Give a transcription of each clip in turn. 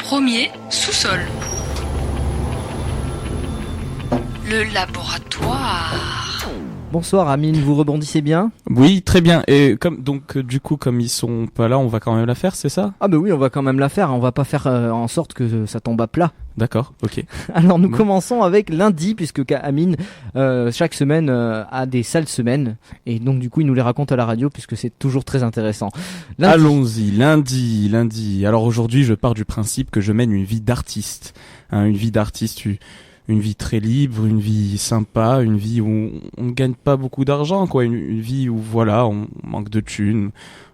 Premier sous-sol. Le laboratoire. Bonsoir Amine, vous rebondissez bien ? Oui, très bien. Et comme ils sont pas là, on va quand même la faire, c'est ça ? Ah bah oui, on va quand même la faire, on va pas faire en sorte que ça tombe à plat. D'accord, ok. Alors nous commençons avec lundi, puisque Amine, chaque semaine, a des sales semaines, et donc du coup il nous les raconte à la radio, puisque c'est toujours très intéressant. Lundi. Allons-y, lundi. Alors aujourd'hui, je pars du principe que je mène une vie d'artiste. Une vie d'artiste, une vie très libre, une vie sympa, une vie où on ne gagne pas beaucoup d'argent, quoi. Une vie où, voilà, on manque de thunes,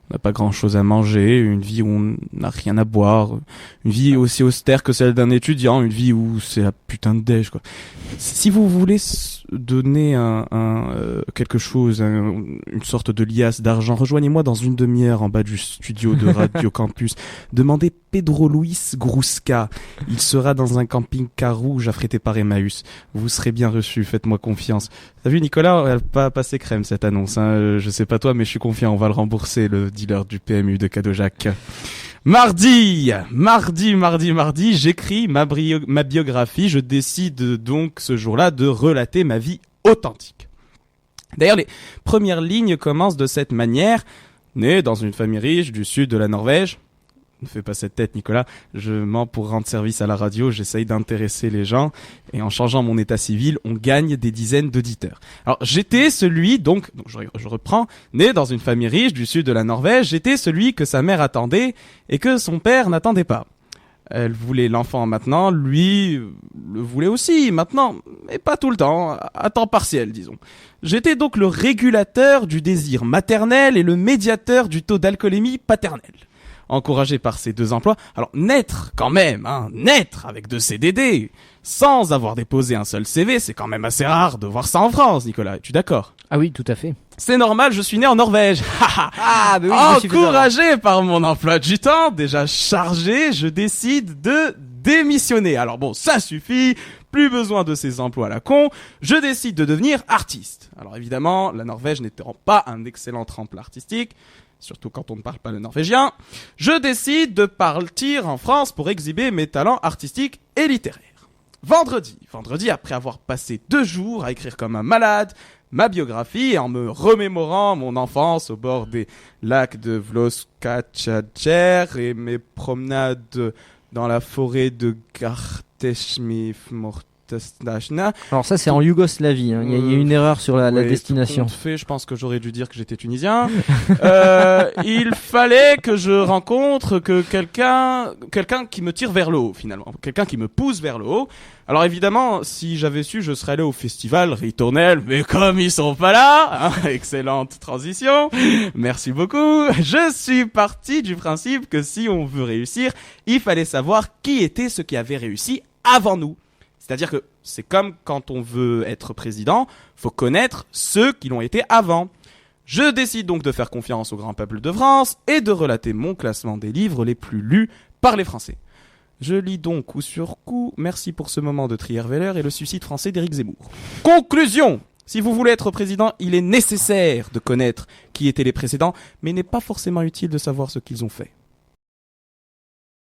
on n'a pas grand-chose à manger, une vie où on n'a rien à boire, une vie aussi austère que celle d'un étudiant, une vie où c'est la putain de déj, quoi. Si vous voulez donner quelque chose, une sorte de liasse d'argent, rejoignez-moi dans une demi-heure en bas du studio de Radio Campus. Demandez Pedro Luis Grusca. Il sera dans un camping-car rouge affrété par Emmaüs. Vous serez bien reçu, faites-moi confiance. T'as vu, Nicolas, elle a pas passé crème cette annonce, hein. Je sais pas toi, mais je suis confiant, on va le rembourser, le dealer du PMU de Cadeaujac. Mardi, j'écris ma biographie. Je décide donc ce jour-là de relater ma vie authentique. D'ailleurs, les premières lignes commencent de cette manière. Né dans une famille riche du sud de la Norvège. Ne fais pas cette tête, Nicolas. Je mens pour rendre service à la radio. J'essaye d'intéresser les gens. Et en changeant mon état civil, on gagne des dizaines d'auditeurs. Alors, j'étais celui, donc je reprends. Né dans une famille riche du sud de la Norvège, j'étais celui que sa mère attendait et que son père n'attendait pas. Elle voulait l'enfant maintenant, lui le voulait aussi maintenant, mais pas tout le temps, à temps partiel, disons. J'étais donc le régulateur du désir maternel et le médiateur du taux d'alcoolémie paternelle. Encouragé par ces deux emplois, alors naître avec 2 CDD, sans avoir déposé un seul CV, c'est quand même assez rare de voir ça en France, Nicolas, es-tu d'accord ? Ah oui, tout à fait. C'est normal, je suis né en Norvège. Ah, bah oui, encouragé par mon emploi du temps, déjà chargé, je décide de démissionner. Alors bon, ça suffit, plus besoin de ces emplois à la con, je décide de devenir artiste. Alors évidemment, la Norvège n'étant pas un excellent tremplin artistique, surtout quand on ne parle pas le norvégien, je décide de partir en France pour exhiber mes talents artistiques et littéraires. Vendredi, après avoir passé 2 jours à écrire comme un malade, ma biographie et en me remémorant mon enfance au bord des lacs de Vloskatcher et mes promenades dans la forêt de Garteshmi-Mortesna. Alors ça c'est en Yougoslavie, hein. Il y a une erreur sur la destination. Je pense que j'aurais dû dire que j'étais tunisien. Il fallait que je rencontre quelqu'un qui me tire vers le haut finalement, quelqu'un qui me pousse vers le haut. Alors évidemment, si j'avais su, je serais allé au festival Ritournelle, mais comme ils sont pas là, excellente transition, merci beaucoup, je suis parti du principe que si on veut réussir, il fallait savoir qui étaient ceux qui avaient réussi avant nous. C'est-à-dire que c'est comme quand on veut être président, faut connaître ceux qui l'ont été avant. Je décide donc de faire confiance au grand peuple de France et de relater mon classement des livres les plus lus par les Français. Je lis donc coup sur coup, merci pour ce moment de Trierweiler et le suicide français d'Éric Zemmour. Conclusion! Si vous voulez être président, il est nécessaire de connaître qui étaient les précédents, mais il n'est pas forcément utile de savoir ce qu'ils ont fait.